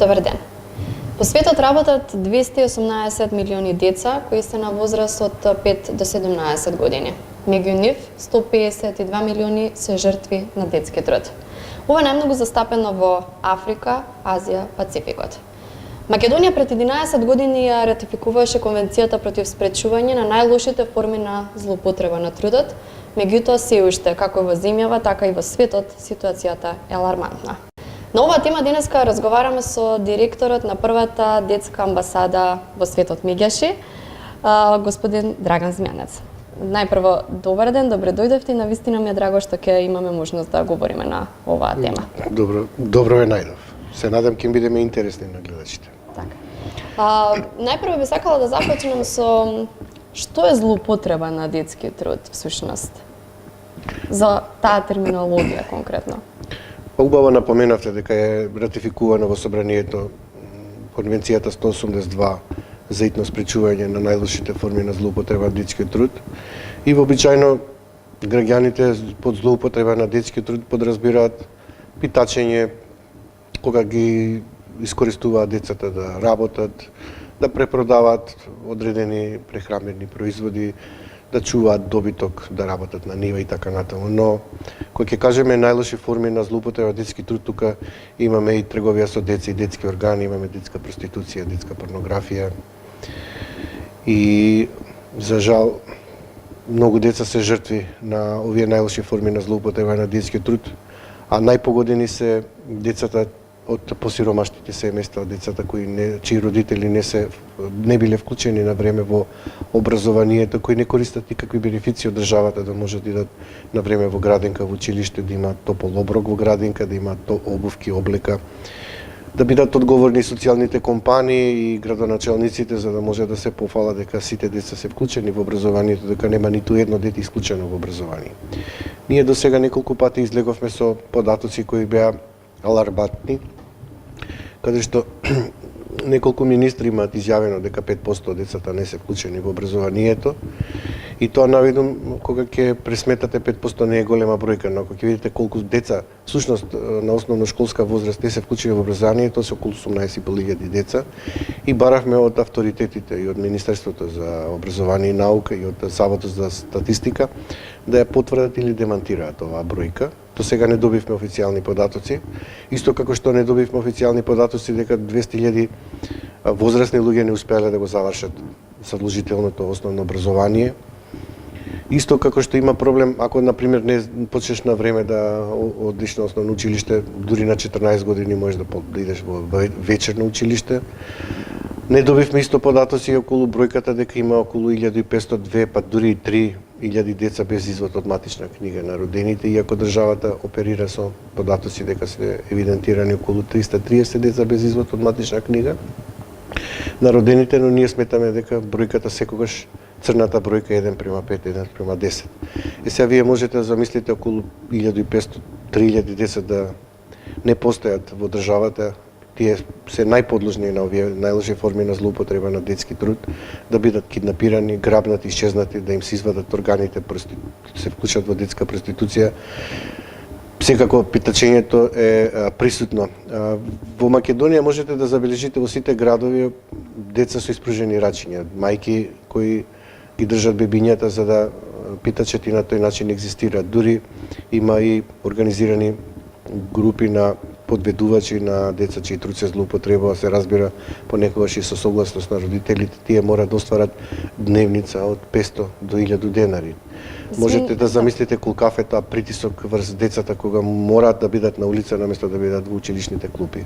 Добар ден. По светот работат 218 милиони деца кои се на возраст од 5 до 17 години. Меѓу нив 152 милиони се жртви на детски труд. Ова е најмногу застапено во Африка, Азија, Пацификот. Македонија пред 11 години ја ратификуваше Конвенцијата против спречување на најлошите форми на злоупотреба на трудот, меѓутоа се уште како во земјава, така и во светот ситуацијата е алармантна. На оваа тема денеска разговараме со директорот на првата детска амбасада во светот Меѓаши, господин Драган Змјанец. Најпрво, добар ден, добре дојдовте и навистина ми е драго што ќе имаме можност да говориме на оваа тема. Добро ве најдов. Се надам ќе бидеме интересни на гледачите. Така. Најпрво би сакала да започнем со што е злоупотреба на детски труд всушност? За таа терминологија конкретно. Убаво напоменавте дека е ратификувана во собранието Конвенцијата 182 за итно спречување на најлошите форми на злоупотреба на детски труд. И вообичајно граѓаните под злоупотреба на детски труд подразбираат питачење, кога ги искористуваат децата да работат, да препродаваат одредени прехранбени производи, да чуваат добиток, да работат на нива и така натаму. Но кога ќе кажеме најлоши форми на злоупотреба детски труд, тука имаме и трговија со деца и детски органи, имаме детска проституција, детска порнографија. И за жал многу деца се жртви на овие најлоши форми на злоупотреба на детски труд, а најпогодени се децата од посиромашните семејства, децата чии родители не биле вклучени на време во образованието, кои не користат никакви бенефиции од државата, да можат да идат на време во градинка, во училиште, да имаат топол оброк во градинка, да имаат обувки, облека, да бидат одговорни социјалните компании и градоначалниците, за да може да се пофала дека сите деца се вклучени во образованието, дека нема ниту едно дете исклучено во образование. Ние до сега неколку пати излеговме со податоци кои беа алармантни, каде што неколку министри имаат изјавено дека 5% од децата не се вклучени во образованието. И тоа наведум, кога ќе пресметате 5% не е голема бројка, но ако ќе видите колку деца всушност на основношколска возраст не се вклучени во образованието, се околу 18.500 деца. И баравме од авторитетите и од Министерството за образование и наука и од Заводот за статистика да ја потврдат или демантираат оваа бројка. До сега не добивме официјални податоци. Исто како што не добивме официјални податоци дека 200.000 возрастни луѓе не успеале да го завршат задолжителното основно образование. Исто како што има проблем, ако, например, не почнеш на време да одиш на основно училиште, дури на 14 години можеш да идеш во вечерно училиште. Не добивме исто податоци околу бројката дека има околу 1502, па дури и 3000 деца без извод од матична книга на родените, иако државата оперира со податоци дека се евидентирани околу 330 деца без извод од матична книга на родените, но ние сметаме дека бројката секогаш црната бројка е 1:5, 1:10. И сега вие можете да замислите околу 1500-3000 деца да не постојат во државата, тие се најподложни на овие најлоши форми на злоупотреба на детски труд, да бидат киднапирани, грабнати, исчезнати, да им се извадат органите, се вклучат во детска проституција. Секако питачењето е присутно. Во Македонија можете да забележите во сите градови деца со испружени рачиња, мајки кои ги држат бебињата за да питачат и на тој начин екзистираат. Дури има и организирани групи на подведувачи на деца чии труд се злоупотребува, се разбира понекогаш и со согласност на родителите, тие мора да остварат дневница од 500 до 1000 денари. Можете да замислите колкав е тоа притисок врз децата кога мораат да бидат на улица наместо да бидат во училишните клупи.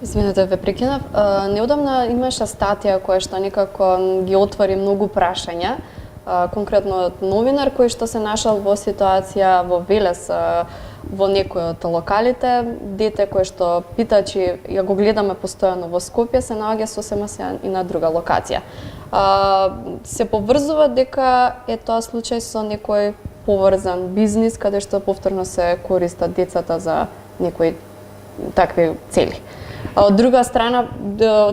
Извинете, ве прекинав. Неодамна имаше статија која што некако ги отвори многу прашања, конкретно од новинар кој што се нашал во ситуација во Велес, во некој од локалите, дете кое што питачи, ја го гледаме постојано во Скопје, се наоѓа сосема се и на друга локација. Се поврзува дека е тоа случај со некој поврзан бизнис, каде што повторно се користат децата за некои такви цели. А од друга страна,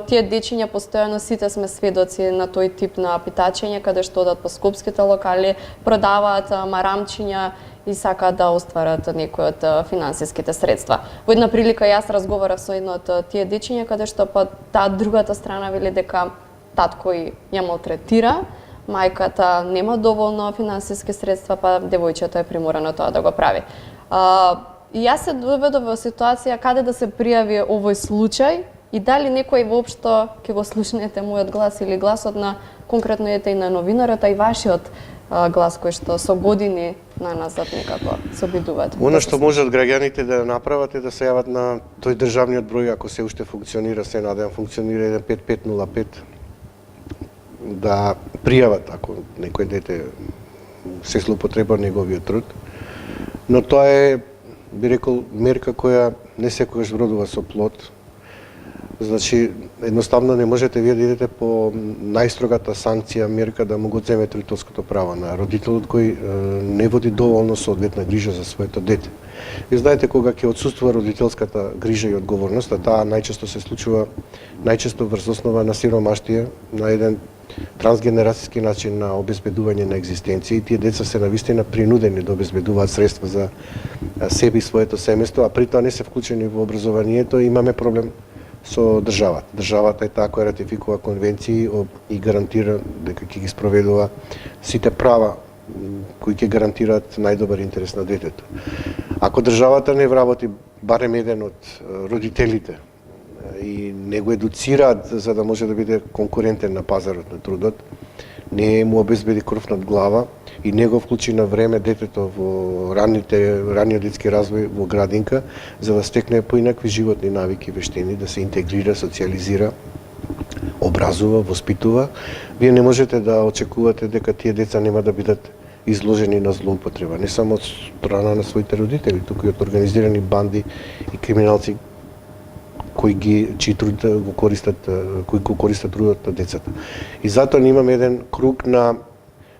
тие дечиња постојано сите сме сведоци на тој тип на питачење, каде што одат по скопските локали, продаваат марамчиња и сакаат да остварат некои од финансиските средства. Во една прилика јас разговарав со едно од тие дечиња каде што па таа другата страна вели дека татко ја малтретира, мајката нема доволно финансиски средства, па девојчето е приморано тоа да го прави. И јас се доведов во ситуација каде да се пријави овој случај и дали некој воопшто ќе го слушнете мојот глас или гласот на конкретно ете и на новинарот, а и вашиот глас кој што со години на назад некако се обидуваат. Она што можат граѓаните да направат е да се јават на тој државниот број, ако се уште функционира, се надевам функционира 15505, да пријават ако некој дете се злоупотреба неговиот труд. Но тоа е, би рекол, мерка која не секогаш вродува со плод. Значи, едноставно не можете вие да идете по најстрогата санкција, мерка да му го земете родителското право на родителот кој не води доволно соодветна грижа за своето дете. И знаете, кога ќе отсуствува родителската грижа и одговорност, а таа најчесто се случува врз основа на сиромаштија, на еден трансгенерацијски начин на обезбедување на екзистенција, и тие деца се навистина принудени да обезбедуваат средства за себе и своето семејство, а при тоа не се вклучени во образованието, имаме проблем со државата. Државата е таа која ратификува конвенции и гарантира дека ќе ги спроведува сите права кои ќе гарантираат најдобар интерес на детето. Ако државата не вработи барем еден од родителите и не го едуцираат за да може да биде конкурентен на пазарот на трудот, не му обезбеди кров над глава и не го вклучи на време детето во раниот детски развој во градинка, за да стекне поинакви животни навики, вештини, да се интегрира, социализира, образува, воспитува, вие не можете да очекувате дека тие деца нема да бидат изложени на злоупотреба, не само од страна на своите родители, туку и од организирани банди и криминалци чиј труд го користат трудот на децата. И затоа имаме еден круг на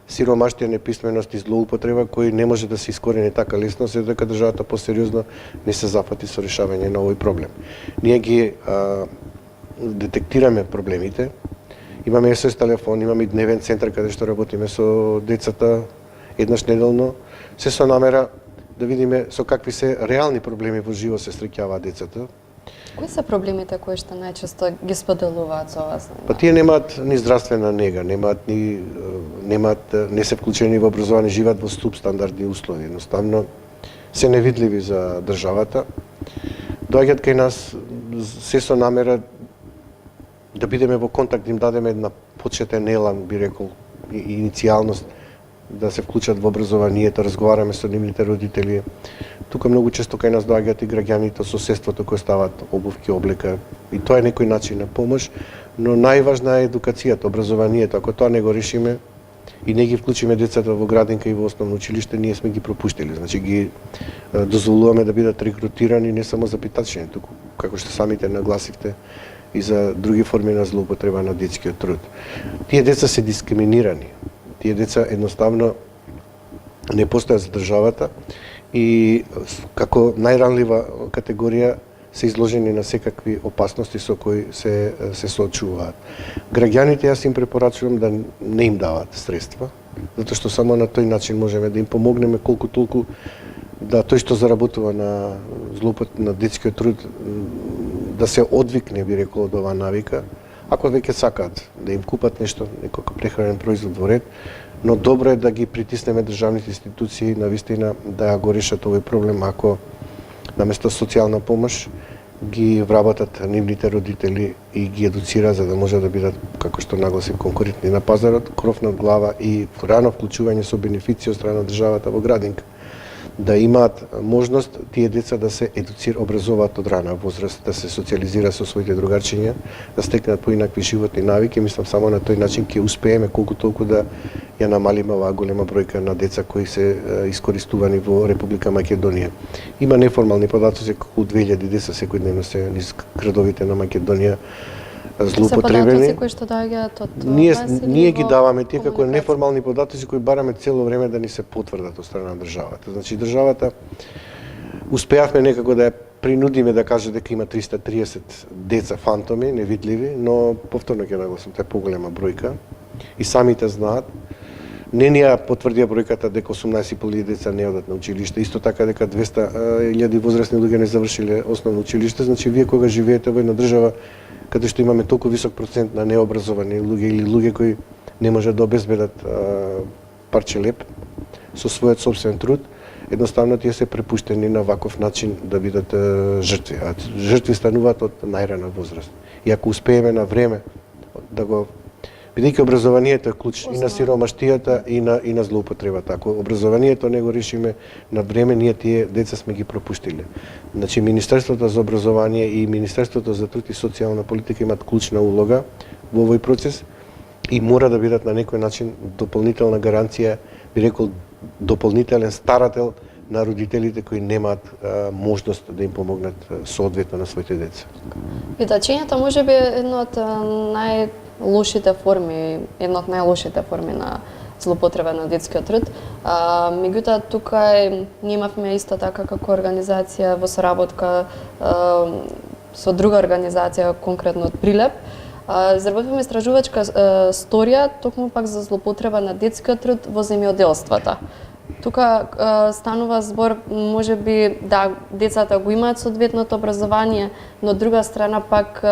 сиромаштија, неписменост и злоупотреба кој не може да се искорени така лесно, се дека државата посериозно не се зафати со решавање на овој проблем. Ние ги детектираме проблемите, имаме СОС телефон, имаме и дневен центар каде што работиме со децата еднаш неделно, се со намера да видиме со какви се реални проблеми во живот се среќаваат децата. Кои се проблемите кои што најчесто ги споделуваат со вас? Па тие немаат ни здравствена нега, не се вклучени во образование, живеат во субстандардни услови, едноставно се невидливи за државата. Доаѓаат кај нас се со намера да бидеме во контакт, да им дадеме една почетен елан, би рекол, и иницијалност да се вклучат во образованието, разговараме со нивните родители. Тука многу често кај нас доаѓаат и граѓаните од соседството кои стават обувки, облека, и тоа е некој начин на помош, но најважна е едукацијата, образованието. Ако тоа не го решиме и не ги вклучиме децата во градинка и во основно училиште, ние сме ги пропуштили. Значи ги дозволуваме да бидат рекрутирани не само за питачење, туку како што самите нагласивте и за други форми на злоупотреба на детскиот труд. Тие деца се дискриминирани. Тие деца едноставно не постојат за државата и како најранлива категорија се изложени на секакви опасности со кои се соочуваат. Граѓаните јас им препорачувам да не им дават средства, затоа што само на тој начин можеме да им помогнеме колку толку да тој што заработува на детскиот труд да се одвикне, би рекол, од оваа навика. Ако веќе сакаат да им купат нешто, некој прехранен производ во ред, но добро е да ги притиснеме државните институции навистина да го решат овој проблем, ако наместо социјална помош ги вработат нивните родители и ги едуцира за да може да бидат, како што нагласи, конкурентни на пазарот, кров над глава и рано вклучување со бенефиции од страна на државата во градинка. Да имаат можност тие деца да се образуваат од рана возраст, да се социализираат со своите другарчиња, да стекнат поинакви животни навики. Мислам само на тој начин ќе успееме колку толку да ја намалиме оваа голема бројка на деца кои се искористувани во Република Македонија. Има неформални податоци колку 2000 деца секојдневно се низ градовите на Македонија злоупотребени. Се податоци кои што доаѓаат од ние ги даваме тие како неформални податоци кои бараме цело време да ни се потврдат од страна на државата. Значи државата успеавме некако да ја принудиме да каже дека има 330 деца фантоми, невидливи, но повторно ќе нагласам, тоа е поголема бројка и самите знаат. Не ни ја потврдија бројката дека 18.500 деца не одат на училиште, исто така дека 200.000 возрастни луѓе не завршиле основно училиште, значи вие кога живеете во една држава каде што имаме толку висок процент на необразовани луѓе или луѓе кои не можат да обезбедат парче леп со својот собствен труд, едноставно тие се препуштени на ваков начин да бидат жртви. А жртви стануваат од најрана возраст. И ако успееме на време да го, бидејќи образованието е клуч и на сиромаштијата и на злоупотребата. Ако образованието не го решиме на време, ние тие деца сме ги пропуштиле. Значи Министерството за образование и Министерството за труд и социјална политика имаат клучна улога во овој процес и мора да бидат на некој начин дополнителна гаранција, би рекол дополнителен старател на родителите кои немаат можност да им помогнат соодветно на своите деца. Питачењето може би е една од најлошите форми, една од најлошите форми на злоупотреба на детскиот труд. Меѓутоа тука ние имавме исто така како организација во соработка со друга организација, конкретно од Прилеп, изработивме истражувачка сторија токму пак за злоупотреба на детскиот труд во земјоделството. Тука станува збор, може би, да, децата го имаат соодветното образование, но од друга страна пак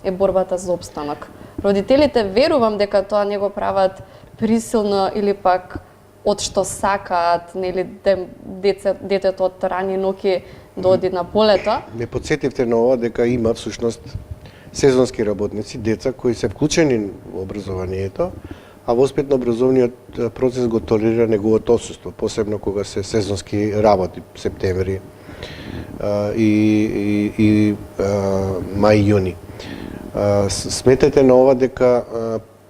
е борбата за опстанок. Родителите верувам дека тоа не го прават присилно или пак од што сакаат, нели, детето од рани ноќи да оди на полето. Ме потсетивте на ова дека има всушност сезонски работници, деца кои се вклучени во образованието, а воспитно образовниот процес го толерира неговото отсуство, посебно кога се сезонски работи, септември и мај-јуни. Сметете на ова дека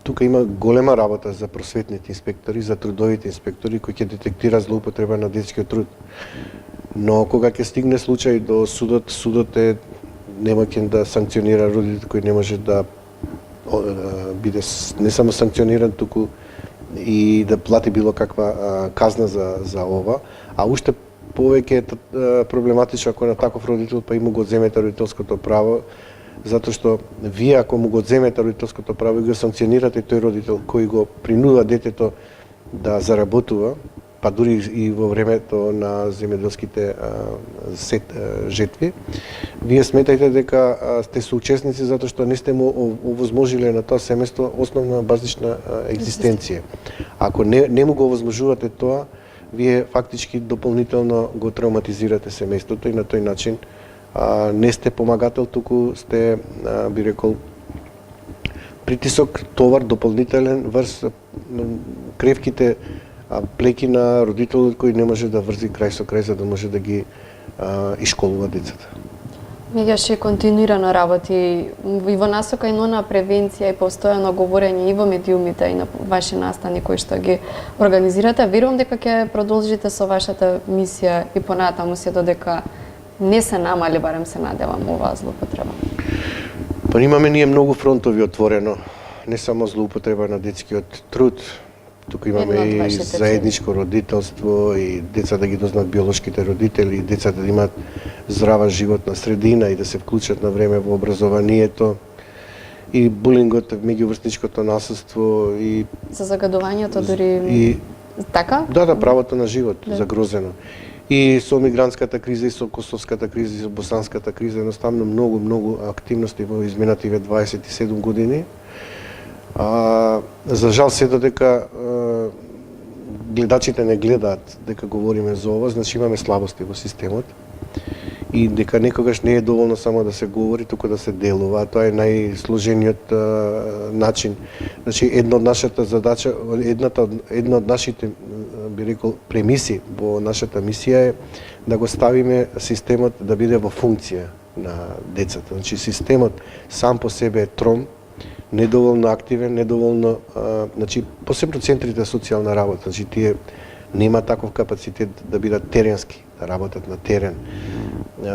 тука има голема работа за просветните инспектори, за трудовите инспектори кои ќе детектираат злоупотреба на детскиот труд. Но кога ќе стигне случај до судот, судот е немоќен да санкционира родителите кои не може да биде не само санкциониран, туку и да плати било каква казна за ова, а уште повеќе е проблематично ако на таков родител па и му го одземете родителското право, затоа што вие ако му го одземете родителското право и го санкционирате тој родител кој го принуда детето да заработува, па дури и во времето на земјоделските жетви, вие сметајте дека сте соучесници затоа што не сте му овозможиле на тоа семејство основна базична екзистенција. Ако не му го овозможувате тоа, вие фактички дополнително го травматизирате семејството и на тој начин не сте помагател, туку сте, би рекол, притисок, товар дополнителен врз кревките плеки на родителот кој не може да врзи крај со крај за да може да ги ишколува децата. Меѓаш континуирано работи и во насока и на превенција и постојано говорење и во медиумите и на ваши настани кои што ги организирате. Верувам дека ќе продолжите со вашата мисија и понатаму се додека не се намали, барем се надевам, оваа злоупотреба. Па имаме ние многу фронтови отворено, не само злоупотреба на детскиот труд, тука имаме и заедничко родителство, и деца да ги дознаат биолошките родители, и децата да имаат здрава животна средина и да се вклучат на време во образованието, и булингот, меѓуврсничкото насилство и за загадувањето дури така? Да, правото на живот загрозено. И со мигрантската криза, и со косовската криза, и со босанската криза, едноставно многу активности во изминативе 27 години. За жал се додека гледачите не гледаат дека говориме за ова, значи имаме слабости во системот и дека некогаш не е доволно само да се говори, туку да се делува. Тоа е најсложениот начин. Значи една од нашата задача, една од нашите, би рекол, премиси во нашата мисија е да го ставиме системот да биде во функција на децата. Значи системот сам по себе е тром, недоволно активен, недоволно, значи посебно центрите за социјална работа, значи тие нема таков капацитет да бидат теренски, да работат на терен.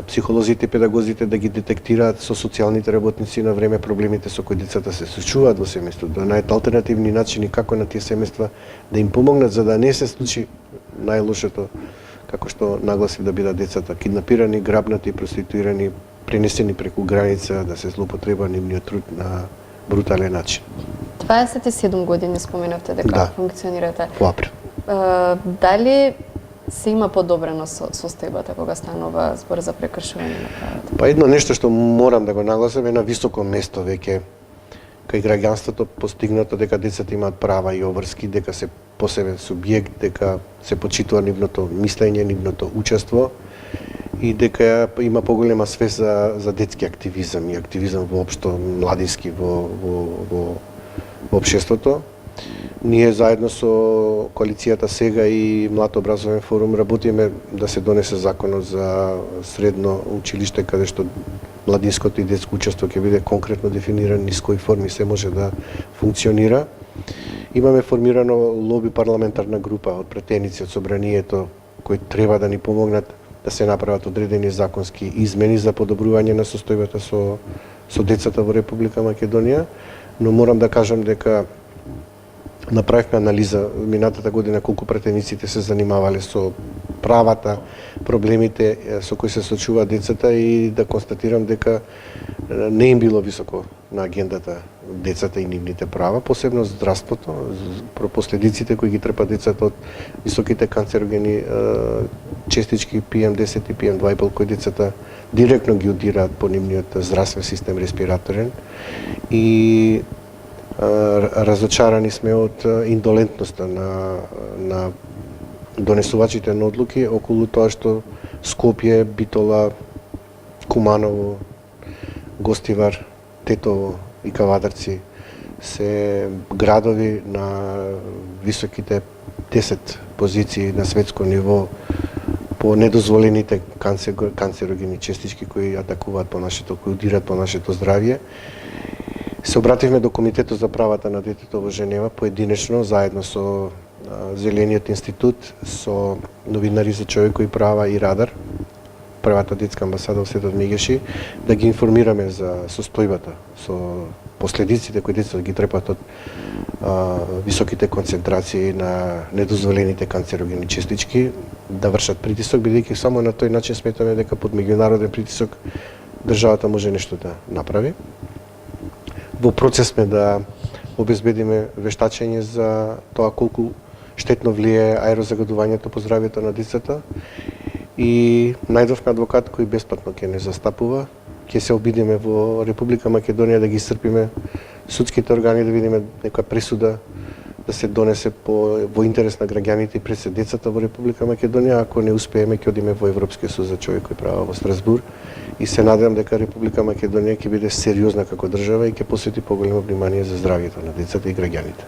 Психолозите, педагозите да ги детектираат со социјалните работници на време проблемите со кои децата се соочуваат во семејството, да најдат алтернативни начини како на тие семејства да им помогнат за да не се случи најлошото, како што нагласи да бидат децата киднапирани, грабнати, проституирани, пренесени преку граница, да се злоупотреба нивниот труд на брутален начин. 27 години споменавте дека Да. функционирате. Во април. Дали се има подобрено состојбата кога станува збор за прекршување на правата? Па едно нешто што морам да го нагласам е на високо место веќе кај граѓанството постигнато дека децата имаат права и обврски, дека се посебен субјект, дека се почитува нивното мислење, нивното учество и дека има поголема свест за детски активизам и активизам воопшто младински во општеството. Ние заедно со коалицијата сега и Млад образовен форум работиме да се донесе законот за средно училиште каде што младинското и детско учество ќе биде конкретно дефинирано низ кои форми се може да функционира. Имаме формирано лоби парламентарна група од претеници од собранието кои треба да ни помогнат да се направат одредени законски измени за подобрување на состојбата со децата во Република Македонија, но морам да кажам дека направивме анализа минатата година колку претениците се занимавале со правата, проблемите со кои се соочуваат децата и да констатирам дека не им било високо на агендата децата и нивните права, посебно здравството, последиците кои ги трпат децата од високите канцерогени честички PM10 и PM2,5 кои децата директно ги удираат по нивниот здравствен систем респираторен и разочарани сме од индолентноста на донесувачите на одлуки околу тоа што Скопје, Битола, Куманово, Гостивар, Тетово и Кавадарци се градови на високите 10 позиции на светско ниво по недозволените канцерогени честички кои атакуваат по нашето, кои удират по нашето здравје. Се обративме до Комитетот за правата на детето во Женева поединечно, заедно со Зелениот институт, со новинари за човекови права и Радар, првата детска амбасада во светот Мегеши, да ги информираме за состојбата, со последиците кои децата ги трпат од високите концентрации на недозволените канцерогени честички, да вршат притисок, бидејќи само на тој начин сметаме дека под меѓународен притисок државата може нешто да направи. Во процес сме да обезбедиме вештачење за тоа колку штетно влијае аерозагадувањето по здравјето на децата и најдовме адвокат кој бесплатно ќе не застапува. Ќе се обидиме во Република Македонија да ги исцрпиме судските органи, да видиме нека пресуда да се донесе во интерес на граѓаните и пред се децата во Република Македонија. Ако не успееме, ќе одиме во Европскиот суд за човекови права во Страсбур и се надевам дека Република Македонија ќе биде сериозна како држава и ќе посвети поголемо внимание за здравјето на децата и граѓаните.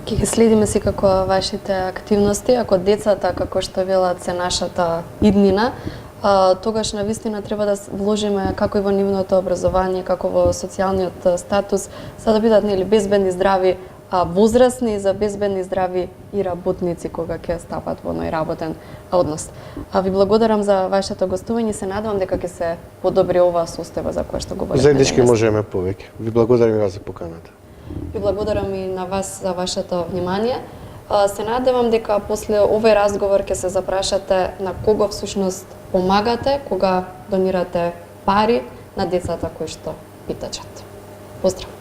Ќе ги следиме секако вашите активности, ако децата, како што велат, се нашата иднина, тогаш навистина треба да вложиме како и во нивното образование, како во социјалниот статус, за да бидат нели безбедни, здрави, возрастни, за безбедни, здрави и работници кога ќе стапат во оној работен однос. Ви благодарам за вашето гостување и се надевам дека ќе се подобри оваа состојба за која што говорите. Заеднички можеме повеќе. Ви благодарам и вас за поканата. Ви благодарам и на вас за вашето внимание. Се надевам дека после овој разговор ќе се запрашате на кого всушност помагате кога донирате пари на децата кои што питачат. Поздрав!